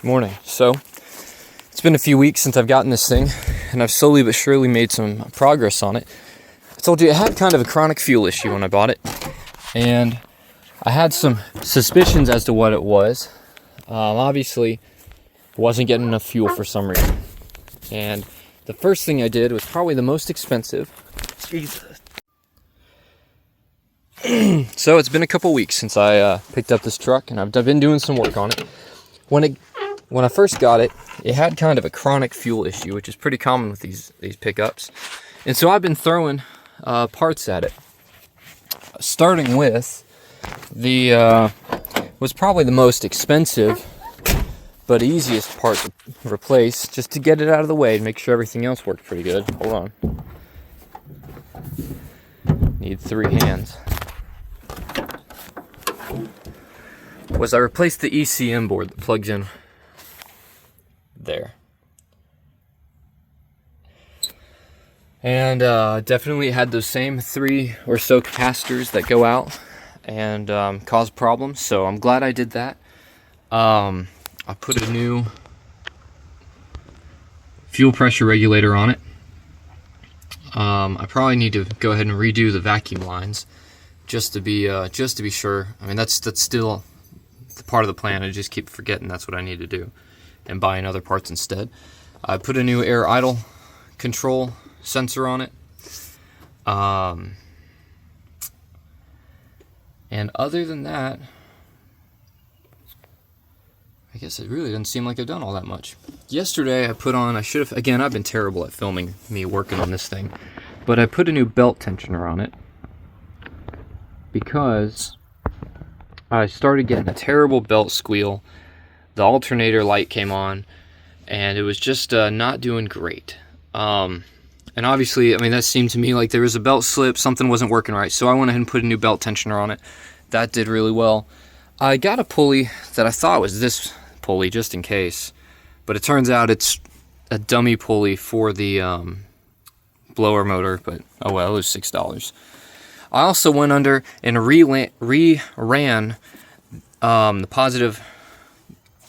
Morning. So, it's been a few weeks since I've gotten this thing, and I've slowly but surely made some progress on it. I told you it had kind of a chronic fuel issue when I bought it, and I had some suspicions as to what it was. Obviously, it wasn't getting enough fuel for some reason. And the first thing I did was probably the most expensive. Jesus. So, it's been a couple weeks since I picked up this truck, and I've been doing some work on it. When I first got it, it had kind of a chronic fuel issue, which is pretty common with these pickups. And so I've been throwing parts at it. Starting with the was probably the most expensive but easiest part to replace, just to get it out of the way and make sure everything else worked pretty good. Hold on. Need 3 hands. Was I replaced the ECM board that plugs in there. And definitely had those same 3 or so capacitors that go out and cause problems, so I'm glad I did that. I put a new fuel pressure regulator on it. I probably need to go ahead and redo the vacuum lines just to be sure. I mean, that's still the part of the plan. I just keep forgetting that's what I need to do and buying other parts instead. I put a new air idle control sensor on it. And other than that, I guess it really doesn't seem like I've done all that much. Yesterday I've been terrible at filming me working on this thing, but I put a new belt tensioner on it because I started getting a terrible belt squeal. The alternator light came on, and it was just not doing great. And obviously, I mean, that seemed to me like there was a belt slip, something wasn't working right, so I went ahead and put a new belt tensioner on it. That did really well. I got a pulley that I thought was this pulley, just in case, but it turns out it's a dummy pulley for the blower motor, but oh well, it was $6. I also went under and re-ran the positive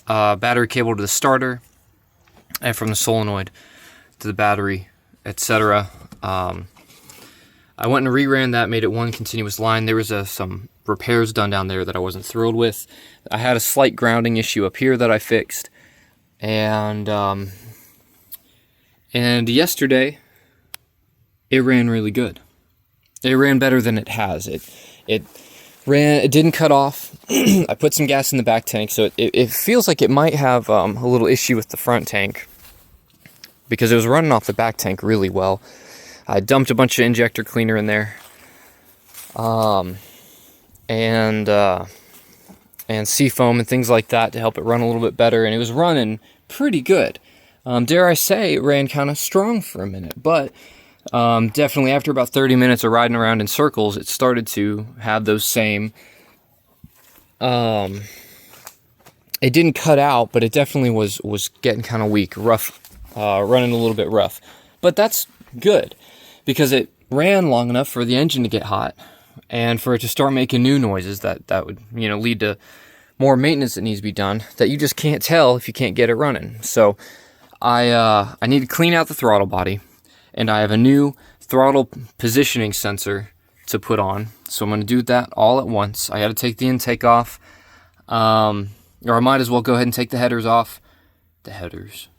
battery cable to the starter, and from the solenoid to the battery, etc. I went and reran that, made it one continuous line. There was some repairs done down there that I wasn't thrilled with. I had a slight grounding issue up here that I fixed, and yesterday it ran really good. It ran better than it has. It didn't cut off. I put some gas in the back tank, so it feels like it might have a little issue with the front tank, because it was running off the back tank really well. I dumped a bunch of injector cleaner in there, and seafoam and things like that to help it run a little bit better, and it was running pretty good. Dare I say, it ran kind of strong for a minute, but definitely after about 30 minutes of riding around in circles, it started to have those same, it didn't cut out, but it definitely was getting kind of weak, rough, running a little bit rough. But that's good, because it ran long enough for the engine to get hot, and for it to start making new noises that would, lead to more maintenance that needs to be done, that you just can't tell if you can't get it running. So I need to clean out the throttle body, and I have a new throttle positioning sensor to put on. So I'm going to do that all at once. I got to take the intake off, or I might as well go ahead and take the headers off. The headers.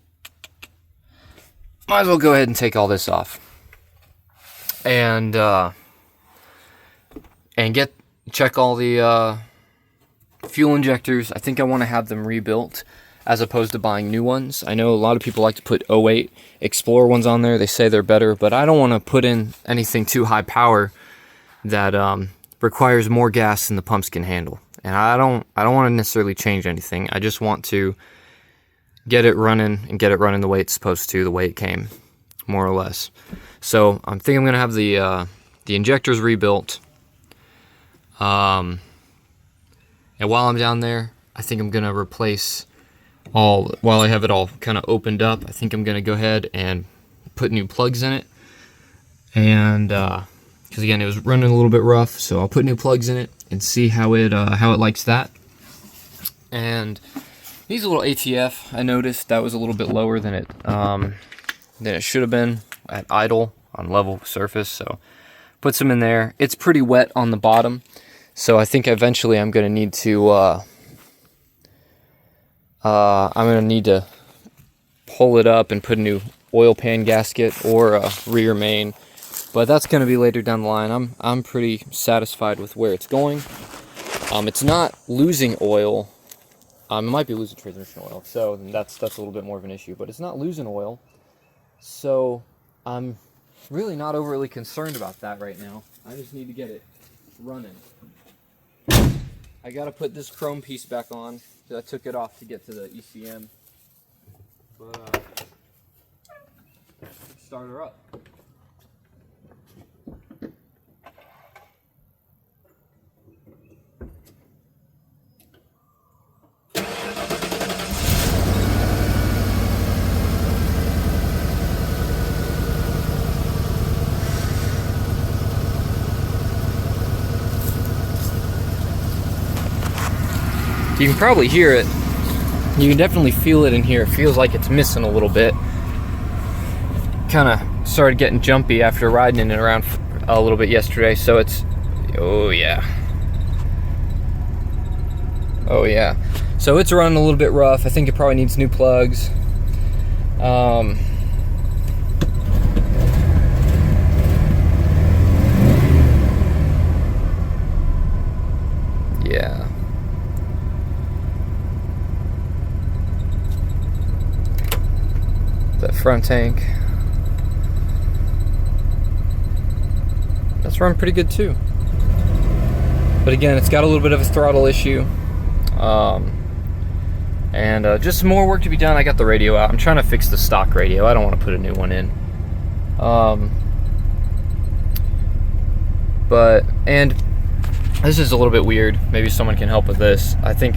Might as well go ahead and take all this off. And check all the fuel injectors. I think I want to have them rebuilt as opposed to buying new ones. I know a lot of people like to put 08 Explorer ones on there. They say they're better, but I don't want to put in anything too high power that requires more gas than the pumps can handle. And I don't want to necessarily change anything. I just want to get it running and get it running the way it's supposed to, the way it came, more or less. So I'm thinking I'm going to have the injectors rebuilt. And while I'm down there, I think I'm going to replace while I have it all kind of opened up, I think I'm going to go ahead and put new plugs in it. And because again, it was running a little bit rough, so I'll put new plugs in it and see how it likes that. And Needs a little ATF. I noticed that was a little bit lower than it should have been at idle on level surface. So put some in there. It's pretty wet on the bottom, so I think eventually I'm going to need to pull it up and put a new oil pan gasket or a rear main. But that's going to be later down the line. I'm pretty satisfied with where it's going. It's not losing oil. It might be losing transmission oil, so that's a little bit more of an issue. But it's not losing oil, so I'm really not overly concerned about that right now. I just need to get it running. I got to put this chrome piece back on, because I took it off to get to the ECM. But start her up. You can probably hear it. You can definitely feel it in here. It feels like it's missing a little bit. Kind of started getting jumpy after riding in and around a little bit yesterday, so it's, oh yeah. Oh yeah. So it's running a little bit rough. I think it probably needs new plugs. Yeah. That front tank, that's running pretty good too. But again, it's got a little bit of a throttle issue. And just some more work to be done. I got the radio out. I'm trying to fix the stock radio. I don't want to put a new one in. And this is a little bit weird. Maybe someone can help with this. I think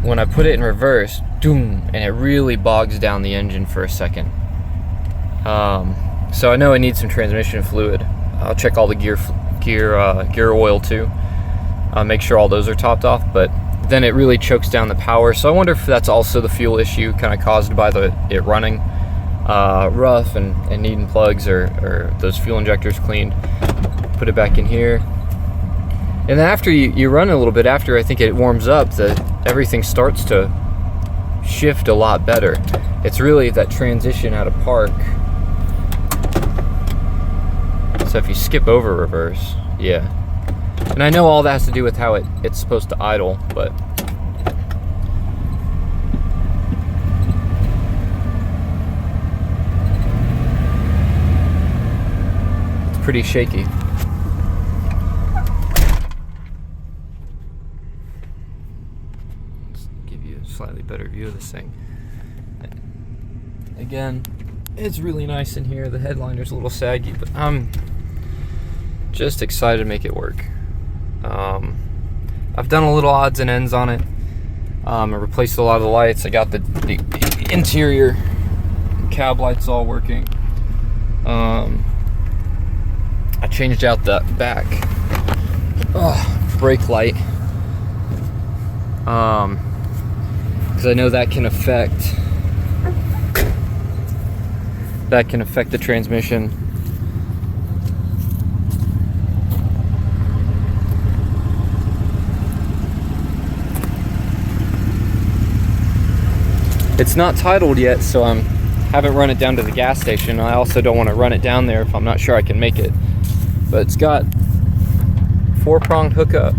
when I put it in reverse, doom, and it really bogs down the engine for a second. So I know I need some transmission fluid. I'll check all the gear oil too. Make sure all those are topped off, but then it really chokes down the power. So I wonder if that's also the fuel issue, kind of caused by it running rough and needing plugs or those fuel injectors cleaned. Put it back in here. And then after you run a little bit, after I think it warms up, everything starts to shift a lot better. It's really that transition out of park. So if you skip over reverse, yeah. And I know all that has to do with how it's supposed to idle, but it's pretty shaky. Let's give you a slightly better view of this thing. Again, it's really nice in here. The headliner's a little saggy, but I'm just excited to make it work. I've done a little odds and ends on it. I replaced a lot of the lights. I got the interior cab lights all working. I changed out the back brake light, because I know that can affect the transmission. It's not titled yet, so I haven't run it down to the gas station. I also don't want to run it down there if I'm not sure I can make it. But it's got 4-pronged hookup,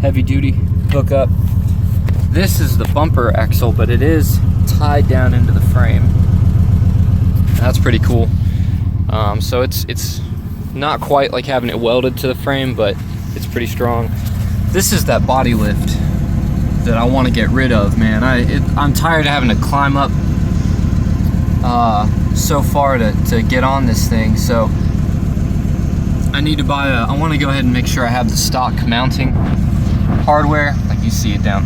heavy duty hookup. This is the bumper axle, but it is tied down into the frame. That's pretty cool. So it's not quite like having it welded to the frame, but it's pretty strong. This is that body lift that I want to get rid of, man. I'm tired of having to climb up so far to get on this thing. So I need to buy I want to go ahead and make sure I have the stock mounting hardware, like you see it down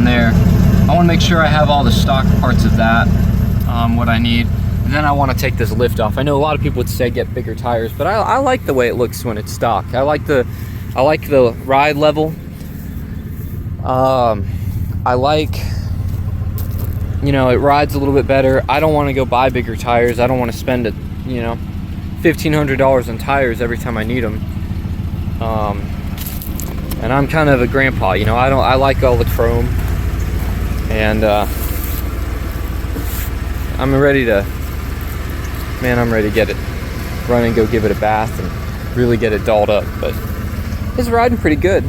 there. I want to make sure I have all the stock parts of that, what I need. And then I want to take this lift off. I know a lot of people would say get bigger tires, but I like the way it looks when it's stock. I like the I like the ride level. I like, you know, it rides a little bit better. I don't want to go buy bigger tires. I don't want to spend you know, $1,500 on tires every time I need them. And I'm kind of a grandpa, you know. I like all the chrome, and I'm ready to get it run and go give it a bath and really get it dolled up. But it's riding pretty good.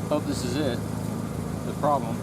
Hope this is it. The problem.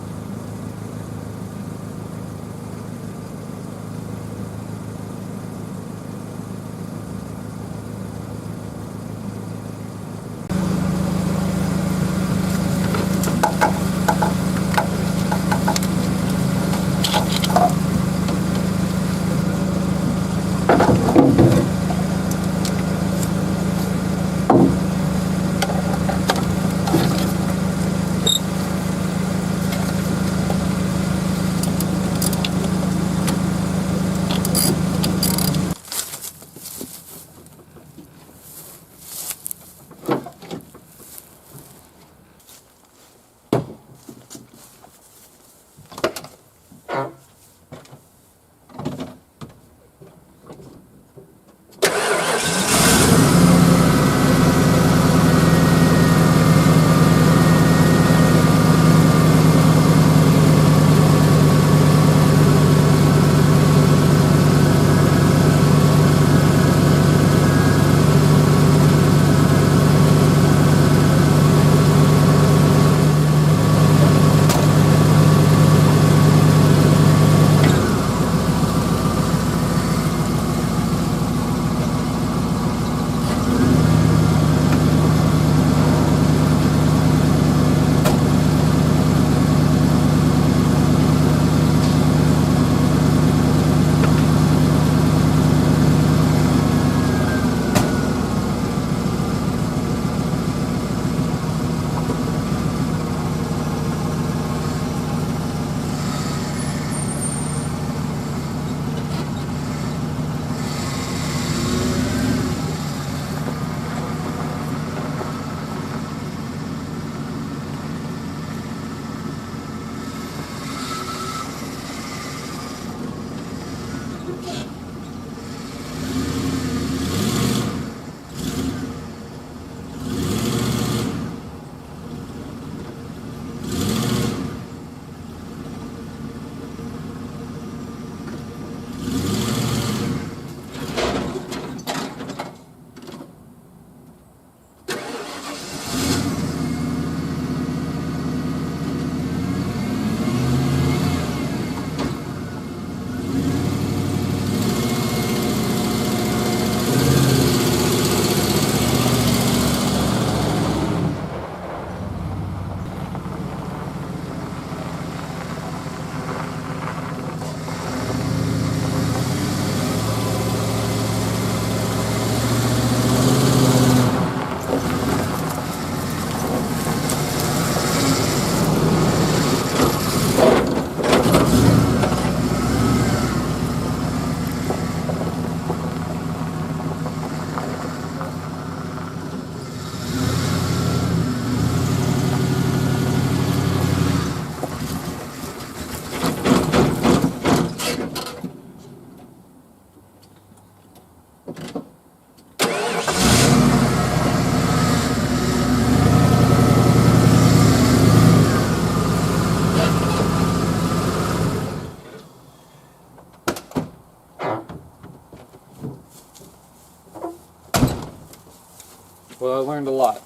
Well, I learned a lot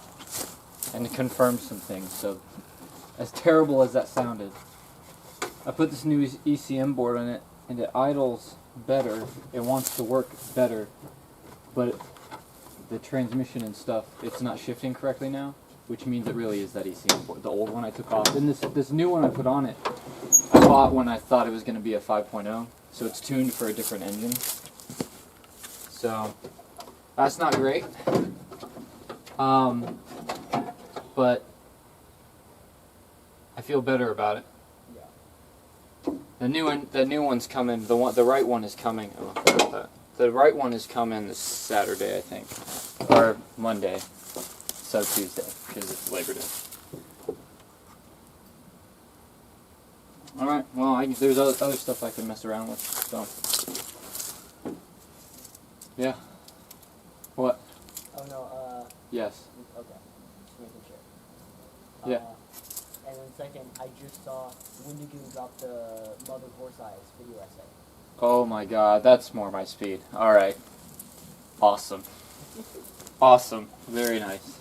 and confirmed some things. So, as terrible as that sounded, I put this new ECM board on it, and it idles better. It wants to work better, but the transmission and stuff, it's not shifting correctly now, which means it really is that ECM board. The old one I took off, and this new one I put on it, I bought when I thought it was going to be a 5.0, so it's tuned for a different engine. So that's not great, but I feel better about it. The new one's coming. The right one is coming. Oh, I forgot that. The right one is coming this Saturday, I think, or Monday, so Tuesday, because it's Labor Day. All right. Well, there's other stuff I can mess around with. So, yeah. What? Oh no. Yes. Okay. Just making sure. Yeah. And then second, I just saw Windigoon drop the Mother Horse Eyes video essay. Oh my God, that's more my speed. All right. Awesome. Awesome. Very nice.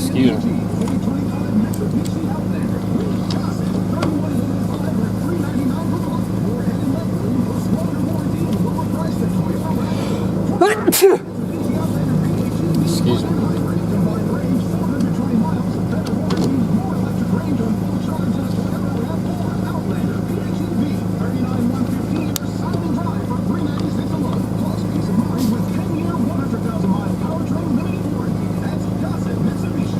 Excuse me. Excuse me. Plus, peace of mind with 10-year, 100,000-mile powertrain limited warranty. That's Gossett Mitsubishi.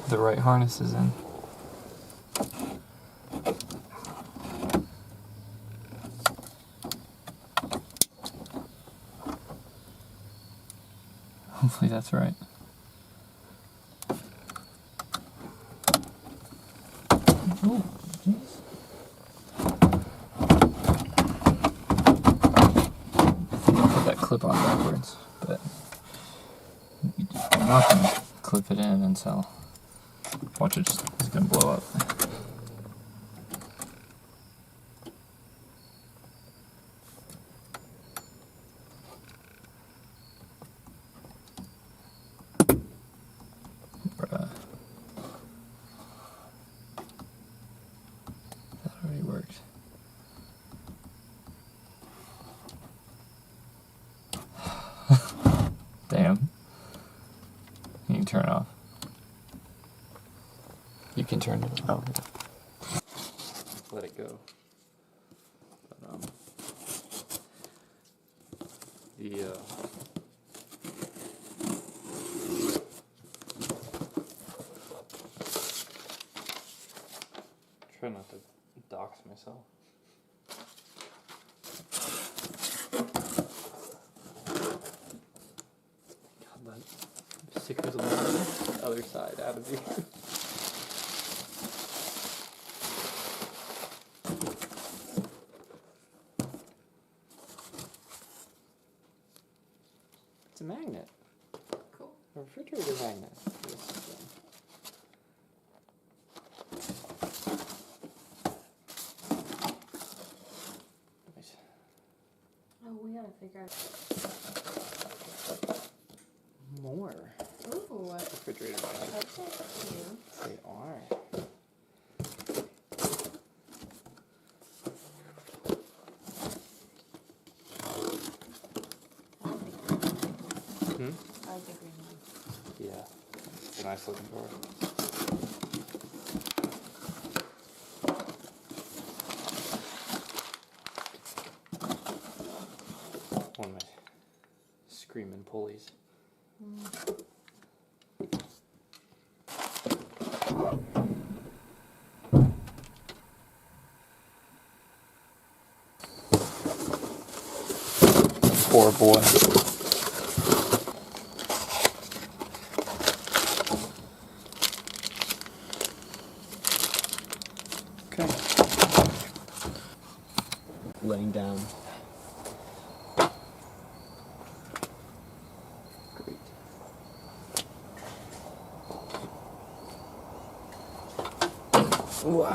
the right harnesses in. Hopefully that's right. Oh, jeez. I think I put that clip on backwards, but I'm not gonna clip it in until, watch it, it's gonna blow up. Bruh. That already worked. Damn. You can turn it off. You can turn it off. Oh. Let it go. But, try not to dox myself. God, that sticker's on the other side out of here. It's a magnet. Cool. A refrigerator magnet. Oh, we gotta figure out. More Ooh, refrigerator magnets. that's so cute. They are. I like the green one. Yeah, it's a nice looking door. One of my screaming pulleys. Poor boy. Okay. Laying down. Great. Ooh.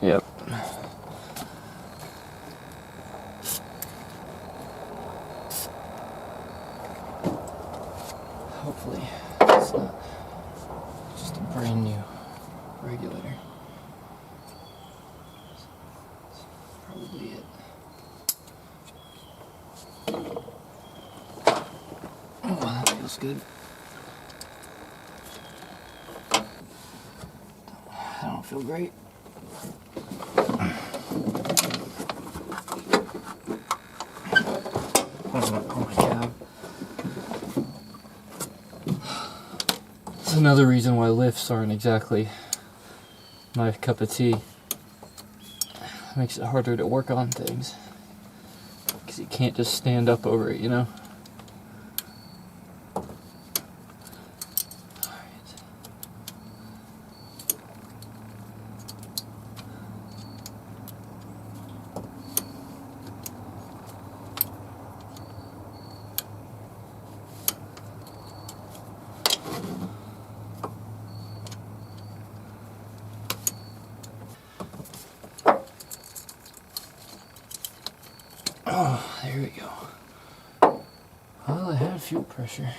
Yep. Hopefully it's not just a brand new regulator. That's probably it. Oh, that feels good. I don't feel great. Oh my God. That's another reason why lifts aren't exactly my cup of tea. It makes it harder to work on things. Because you can't just stand up over it, you know? Oh, there we go. Well, I had fuel pressure.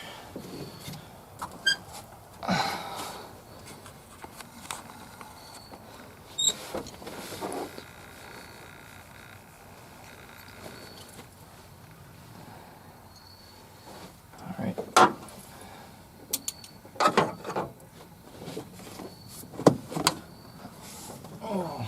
Alright. Oh.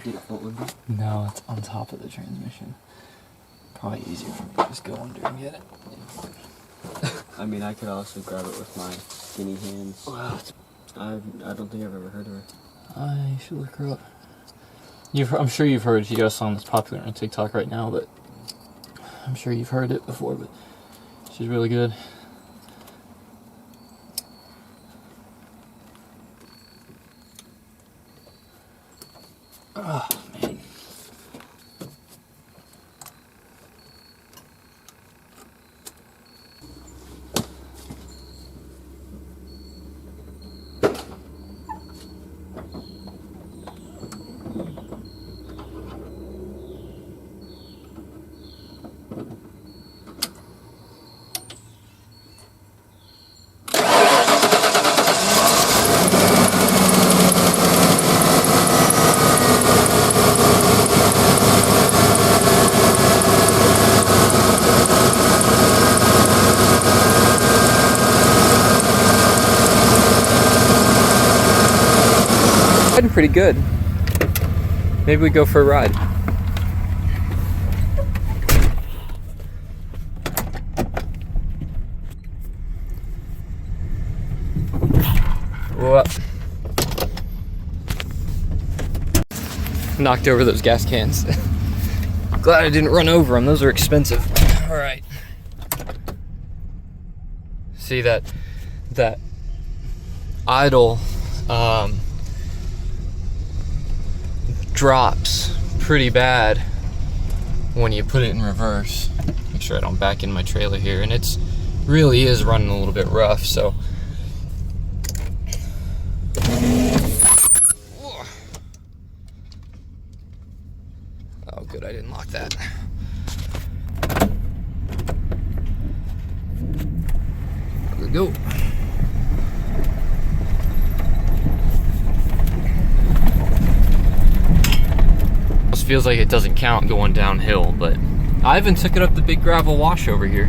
Did it fold under? No, it's on top of the transmission. Probably easier for me to just go under and get it. I mean, I could also grab it with my skinny hands. Well, I don't think I've ever heard of her. I should look her up. I'm sure you've heard, she got a song that's popular on TikTok right now, but I'm sure you've heard it before, but she's really good. Oh, man. Riding pretty good. Maybe we go for a ride. Whoa. Knocked over those gas cans. Glad I didn't run over them. Those are expensive. All right. See that idle drops pretty bad when you put it in reverse. Make sure I don't back in my trailer here, and it's really is running a little bit rough, so oh good, I didn't lock that. There we go. Feels like it doesn't count going downhill, but I even took it up the big gravel wash over here.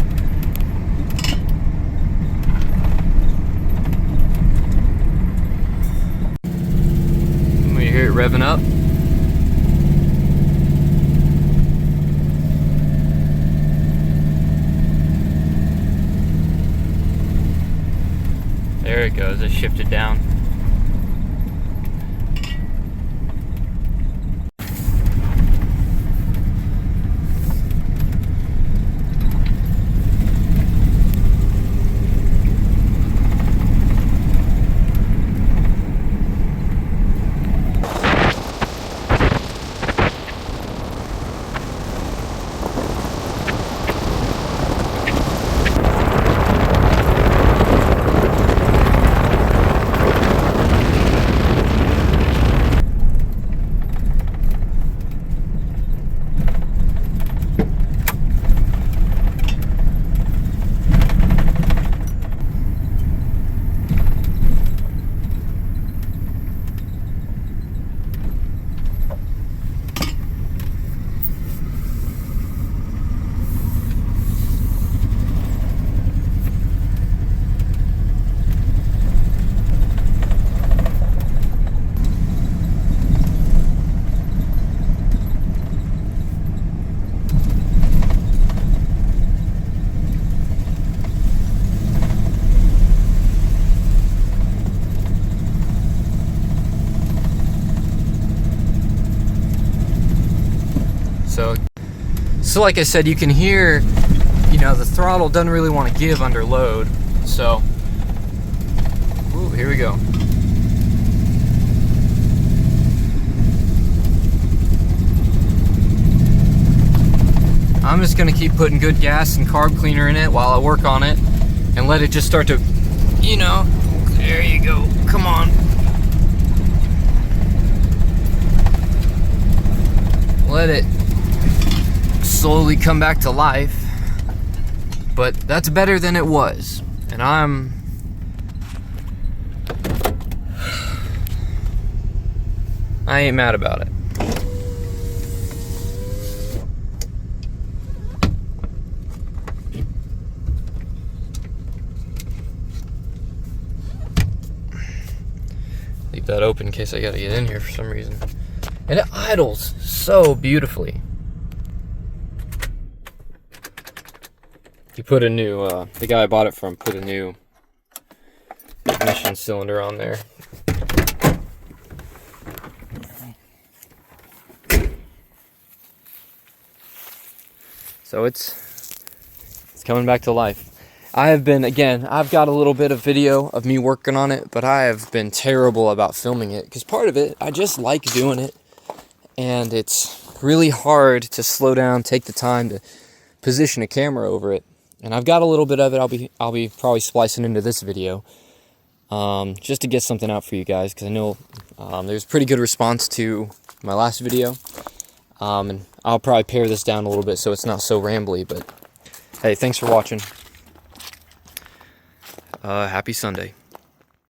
When you hear it revving up, there it goes. It shifted down. So like I said, you can hear, you know, the throttle doesn't really want to give under load. So, ooh, here we go. I'm just gonna keep putting good gas and carb cleaner in it while I work on it and let it just start to, you know, there you go, come on. Let it slowly come back to life, but that's better than it was, and I ain't mad about it. Leave that open in case I gotta get in here for some reason. And it idles so beautifully. You put a new, the guy I bought it from put a new ignition cylinder on there. So it's coming back to life. I have been, again, I've got a little bit of video of me working on it, but I have been terrible about filming it because part of it, I just like doing it, and it's really hard to slow down, take the time to position a camera over it. And I've got a little bit of it. I'll be probably splicing into this video, just to get something out for you guys, because I know there's pretty good response to my last video. And I'll probably pare this down a little bit so it's not so rambly, but hey, thanks for watching. Happy Sunday.